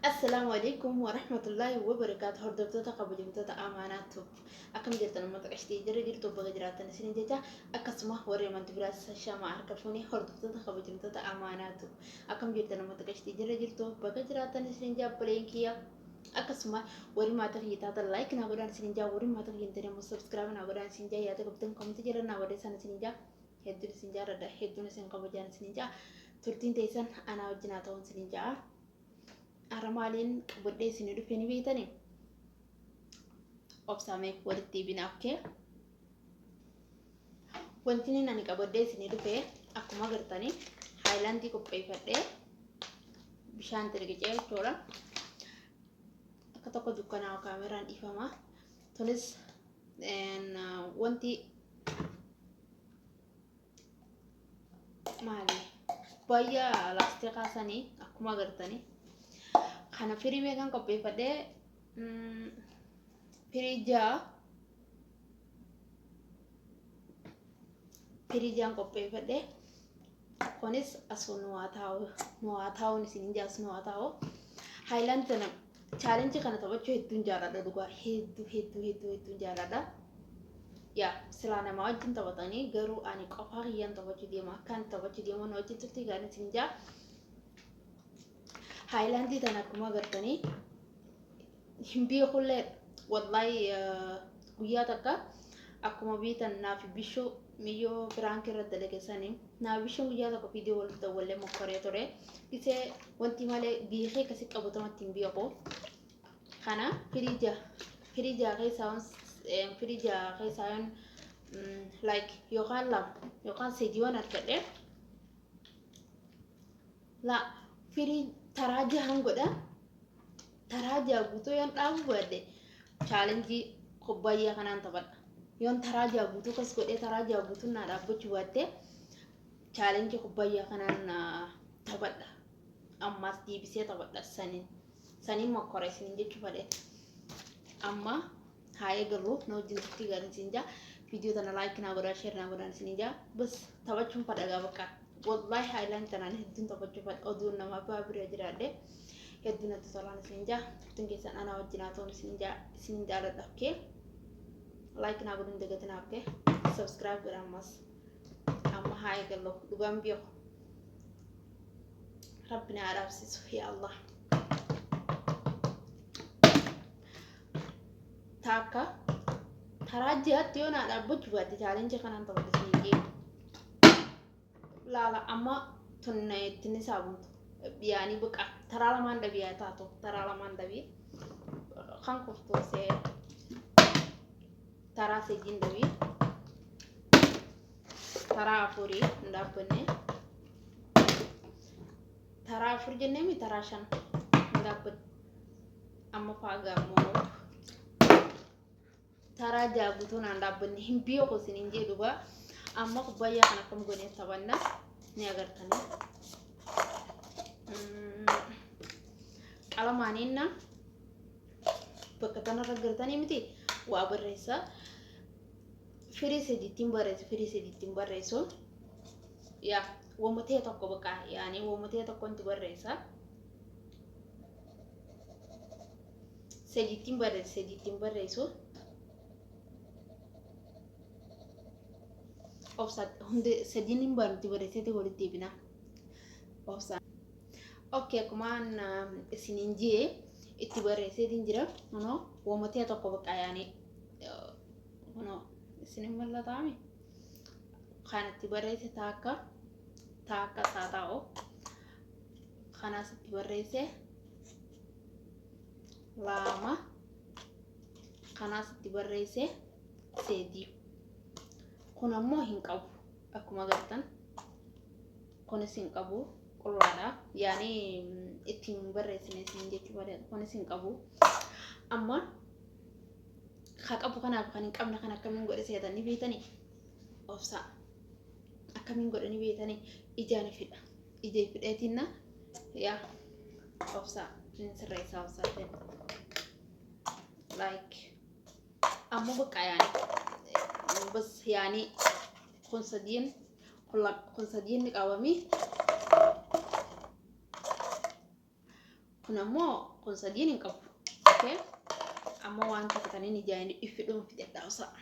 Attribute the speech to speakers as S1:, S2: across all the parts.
S1: السلام عليكم ورحمة الله وبركاته. هردبتو تقبليمتو تأماناتو أكم جرتنا متقشتي جرجرتو بغجراتنا سنين جتا أكسمه وري من تبراس شاما أركفوني هردبتو تقبليمتو تأماناتو أكم جرتنا متقشتي جرجرتو بغجراتنا سنين جا بلينكيا أكسمه وري ما تغيي تاتا لايك ناغودان سنين جا وري ما تغيي انتريمو سبسكرايب ناغودان سنين جا ياتا قبتن كومنت جرا ناغودان سنين جا هدو سنين جا ردا هدو نسين قبجان سنين جا ترتين تيسان أنا وجناتون سنين جا أرمالين بدي سندو فيني بيتاني أبسامي ودتي بناكي وانتني ناني كبدي سندو في أكو ما قرتاني هايلاندي كوبي فدي بشان ترجع تورا كتاكو دكانا وكاميرا إفهمه تونس إن وانتي مالي بايا لاستيقا ساني أكو ما قرتاني خانا فري ميغان كوبي فدي Pirijaan qopheeffadhe kunis asoo nuwaa nisinjaa as nuwaa taa'u haayilaand sana chaalenjii kana taphachuu hedduun jaalladha dhugaa hedduun jaalladha yaa silaa namaa wajjin taphatanii garuu ani qofaa kiyyaan taphachuu deema akkaan taphachuu deemu na wajjin turtii gaarii nisinjaa haayilaandii tana akkuma agartanii hin beekullee wallahi guyyaa takka akkuma biitan naaf bishoo miyoo biraank irratti dalageessanii naaf bishoo guyyaa tokko viidiyoo walitti wallee mokkoree ture isee wanti malee biikee kasi qabatamatti hin beeku kana firijaa keessaan like yookaan lama yookaan sadii waan argadhe la firii taraaja hangodha taraaja guutuu yoon dhaabu baadhe chaalenjii kubbayyaa kanaan taphadha yoon taraaja guutuu kas godhee taraaja guutuu naa dhaabbachuu baadhe chaalenjii kubbayyaa kanaan taphadha ammaas deebisee taphadha saniin mokkora isiniin jechuu fadhe amma haa eegallu na wajjin turtii gaarii isin jaa viidiyoo tana laayik naa godhaa sheer naa godhaan isin jaa bas taphachuun fadhagaa bakka wallahi haayilaand tanaan hedduun taphachuu fadha oduun namaa baabiree jiraadhe hedduun itti tolaan isin jaa turtiin keessan anaa wajjin haa ta'uun isin jaaladha okkee laayik naa godhuun dagatinaa okkee sabskiraayib godhaa ammas amma haa eegallu dhugaan beeku rabbi na araabsisu yaa Allah taakka taraajiyaatti yoo naa dhaabbachuu baadde chaalenjii kanaan taphadha isin laala amma tunna ittiin saabuntu biyaanii buqa taraa lamaan dhabiyaa taatu taraa lamaan dhabii kan kuftuusee taraa sadiin dhabii taraa afurii hin dhaabbanne taraa afur jennee mi taraa shan hin dhaabbanne amma faagaa immoo taraa jaaguutuu naan dhaabbanne hin beeku isiniin jedhuba amma kubbayyaa kan akkam godhee taphanna ni agartanii qalamaaniinna bakka kanarra agartanii miti waa barreessa firii sadiittiin barreessu yaa wamutee tokko bakka yaani wamutee tokko inti barreessa sadiittiin barreessu obsa hunde sedinin banti barreessite walitti deebina obsa okay kumaan isinin jee itti barreesseetiin jira no wamutee tokko bakka yaani no isinin mallataami kanatti barreesse taakka saataa'o kanaas itti barreesse lama kanaas itti barreesse sadii kun ammoo hin qabu akkuma agartan kunis hin qabu qullaadha yaani ittiin barreessine isin jechuu baadhe kunis hin qabu amma haa qabu kanaaf kan hin qabne kan akkamiin godhe seetanii beetanii obsa akkamiin godhanii beetanii ijaan fidha ija fidheetinna yaa obsa sirreessaa obsaatiin like amma bakka yaani بس يعني خنصدين نقاومي kun ammoo kun sadiin hin qabu. Okay, amma waan takkatanii ijaanii ifidhuun fidedhaa osaa.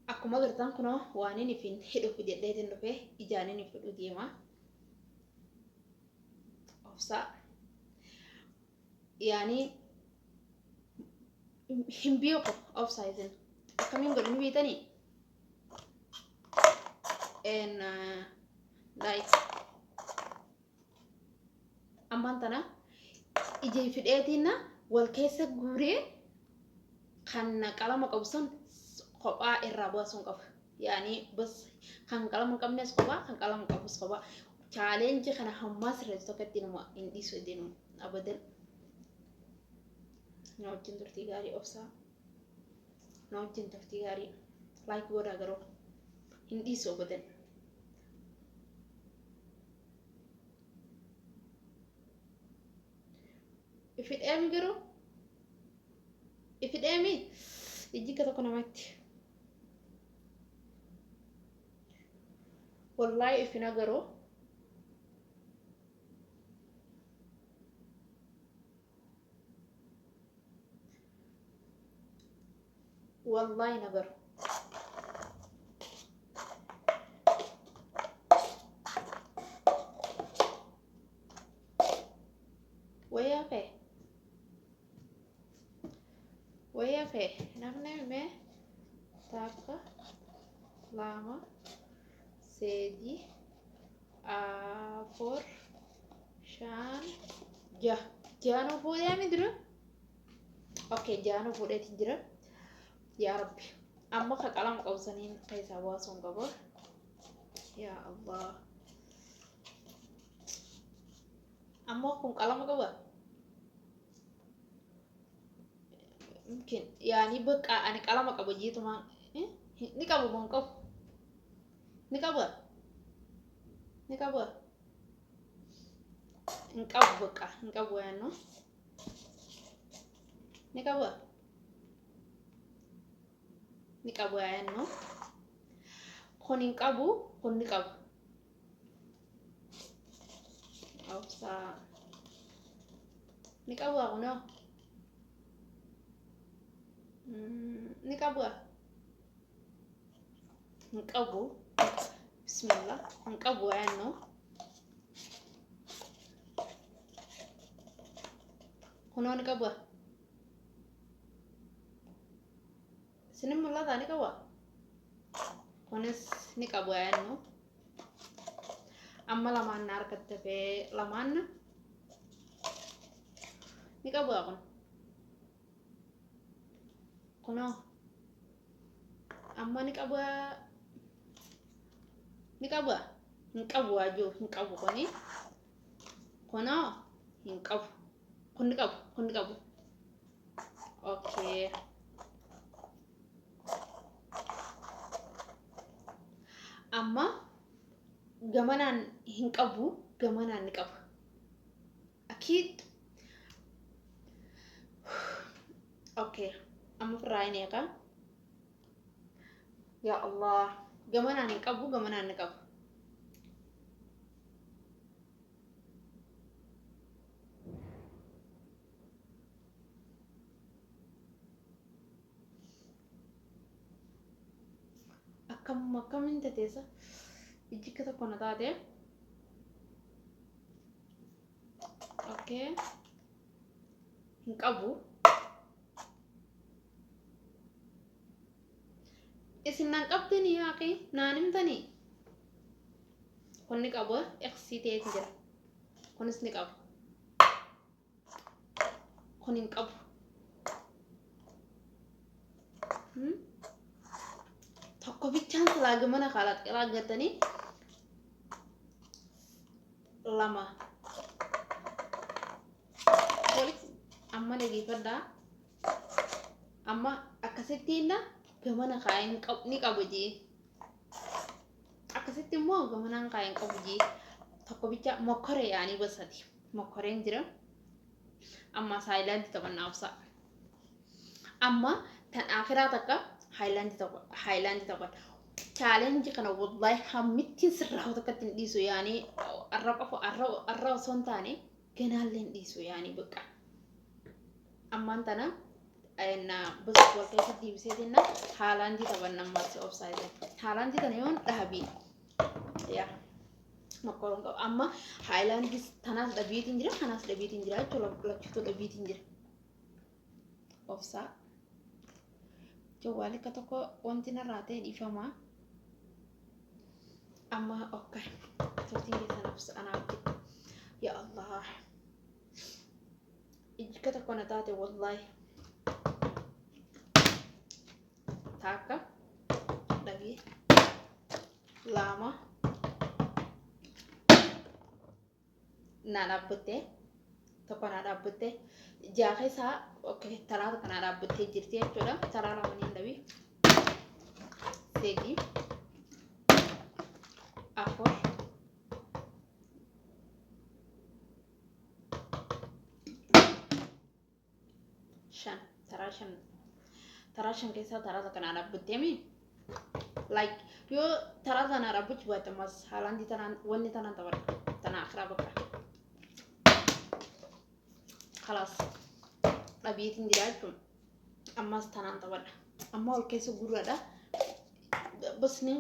S1: Akkuma agartan kunoo waan inni ifin hidhu fidedheetiin dhufee ijaaniin ifidhu deemaa. Obsaa. Yani hin beeku obsaa isin. Akkamiin godhanii beetanii? And like ammaan tana ija fidheetiin wal keessa guuree kan qalama qabu sun kophaa irraa baasuun qaba. Yani bas kan qalama hin qabnes kophaa, kan qalama qabus kophaa. Challenge kana hammas irratti tokkotti nama hin dhiisu deemu abadan. Nawajjin turtii gaarii obsaa. Nawajjin turtii gaarii. Like godhaa garuu hin dhiisu abadan. Ifidheemi garuu ifidheemi ijjika tokko namatti. Wallahi ifina garuu wallahi nagar waya fe namne me taka lama sedi afur shan jano fuudhee ami dura. Okay, jano fuudheeti jira. Ya Rabbi, amma ka qalam qabsaniin keessa baasuun qaba. Ya Allah, amma kun qalama qaba. Mungkin yani beqa ani qalama qaba jeetuma ni qabu mon qabu ni qaba ni qaba in qabu beqa in qabu yaano ni qaba ni qabu yaano kun in qabu kun ni qabu obsa ni qabu akuno ni qabu nqabu bismillah nqabu yaano kuno ni qabu sinin mulata ni qabu kunis ni qabu yaano amma lamaan harkatti fee lamaan ni qabu kun kuno amma ni qabu nqabu ajo nqabu koni kuno nqabu kun ni qabu okay amma gamanan hinqabu gamanan ni qabu akid. Okay, amma firaayne ka ya Allah gamanan hinqabu gamanan ni qabu. Akkam inte teessa ijjika tokko na taate. Okay, hinqabu isin nan qabdini yaaqi naan himtanii kun ni qabu eqsiteeti jira kunis ni qabu kun hin qabu tokko bichaan silaa mana kalaqqiraa gatanii lama polis amma dhageeffadhaa amma akkasittiinna gamana kaayin ni qabu jee akkasitti immoo gamanaan kaayin qabu jee tokko bicha mokkore yaanii basati mokkoreen jira amma saayilaanti taphannaa obsa amma tan akhiraa takka haayilaanti taphan challenge kana wallahi hammittiin sirraa tokkotti hin dhiisu yaanii arra osoo hin taane ganaalleen dhiisu yaani baqa ammaan tana ayna bas walkeessa diibseetinna haalaandii taphanna ammaas offside haalaandii tana yoon dhahabi yaa makkoon qaba amma haalaandii tanaas dhabiitiin jira kanaas dhabiitiin jira jechuudha lachuutu dhabiitiin jira offside jawwaali ka tokko wanti narraa ta'e dhiifamaa amma okay turtiin keessan obsa anaaf ya Allah ijjika tokko na taate wallahi taakka dhabii lama na dhaabbattee tokko na dhaabbattee jaaha isaa okay talaata kana dhaabbattee jirti jechuudha taraa lamaniin dhabii sadii afur shan taraa shan keessaa taraa kana dhaabbattee mi like yoo taraa kana dhaabbachuu baatte ammas haalaandii tanaan wanni tanaan taphadha tanaa akiraa bakka خلاص dhabiitiin jira jechuun ammas tanaan taphadha amma ol keessa gurradha bas nin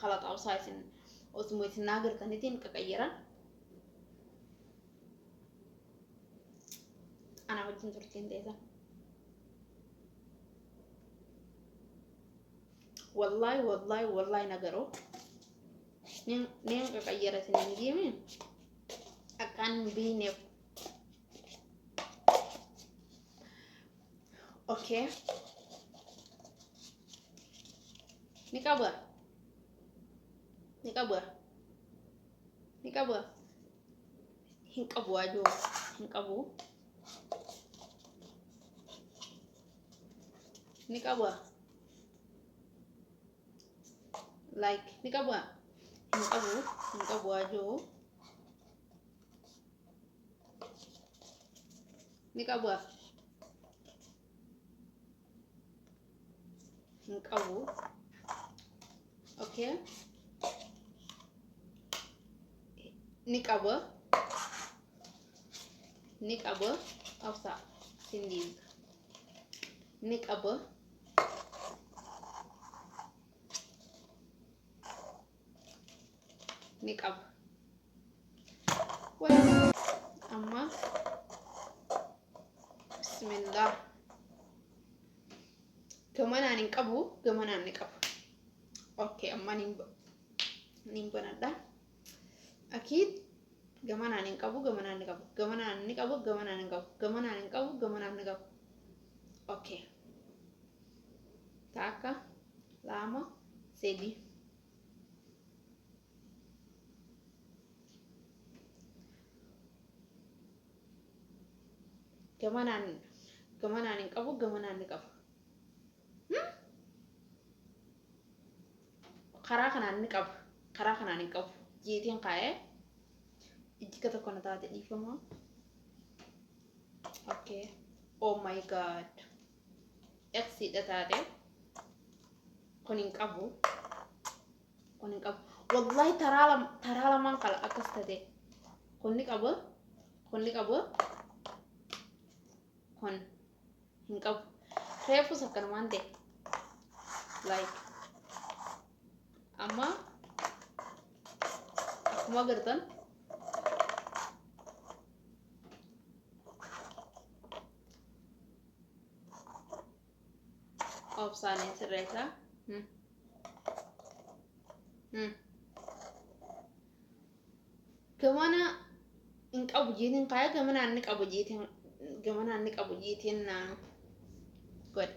S1: kala ta'usaa isin osuma isin naagartanitiin qaqayyaran ana wajjin turtiin teessan wallahi nagaroo nin qaqayyara isin hin geeme akan bine okay nikaba hinqabu ajo hinqabu nikaba like nikaba hinqabu ajo nikaba hinqabu okay nikaba afsa sindiz nikaba amma bismillah gamanaan hin qabu gamanaan ni qabu okay amma nin banadha akid gamanaan hin qabu gamanaan ni qabu okay taka lama sedi gamanaan hin qabu gamanaan ni qabu karaa kanaan hin qabu jeetiin qaa'ee ijjika tokko na taate dhiifama okay oh my god eksiidha taate kun hin qabu wallahi taraa lamaan kala akkas taate kun ni qabu kun hin qabu reefus akkanumaan ta'e like amma akkuma agartan obsaanii sirreessaa gamana hin qabu jeetiin kaaya gamanaan ni qabu jeetiin godhe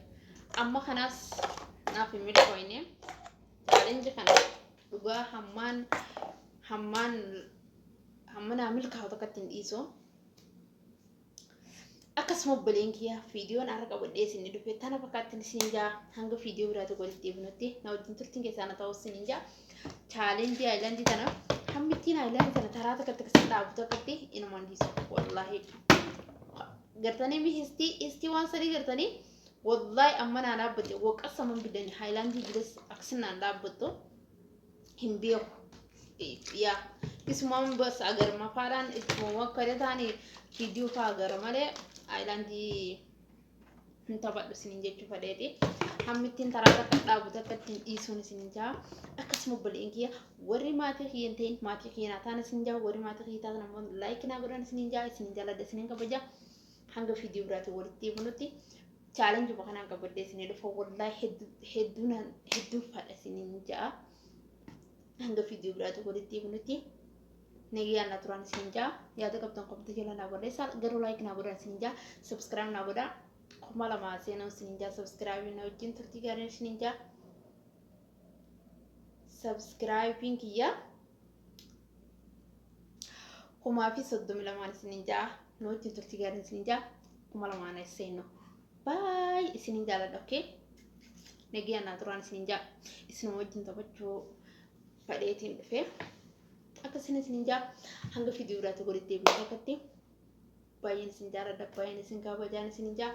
S1: amma kanaas naaf hin milkooyne challenge kana dhugaa hammaan milkaa'u tokkotti hin dhiisu akkasuma obboleen kiyya viidiyoon har'a qabadhee isin dhufe tana fakkaatti isin jaa hanga viidiyoo biraatti walitti deebinutti na wajjin turtiin keessaa na ta'u isin jaa challenge islandii tana hammittiin islandii tana taraa tokkotti akkasitti dhaabu tokkotti inumaan dhiisu wallahi gartanii histii waan sadii gartanii wallahi amma naa dhaabbatte waqasaman bidani islandii jiras aksinaan dhaabbattu hin beeku yaa isumam bas agar mafalan isumam karetani video fa agar male ailandi intabaddu sinin jechu fadeti hammittin tarata dhabu takattin isun sininja akasmu balingiya warri mati khiyentain mati khiyana tan sinja warri mati khiyata namon like na godan sininja sininja la desinin kabaja hanga video brati walitti bunuti challenge bakana kabadde sinin do wallahi heddu fada sininja hanga video brati walitti bunuti negi yana turan sininja ya ta kaptan kopta jela na godde sal garu like na godan sininja subscribe na godan kumala ma seno sininja subscribe na ujin turti garan sininja subscribing ya kuma fi soddom laman sininja no ujin turti garan sininja kumala ma na seno bye sininja la okay negi yana turan sininja isno ujin tabacho fadetin fe akasina sininja hanga video rata golitte bi takati bayin sinjara da bayin sin ka bajan sininja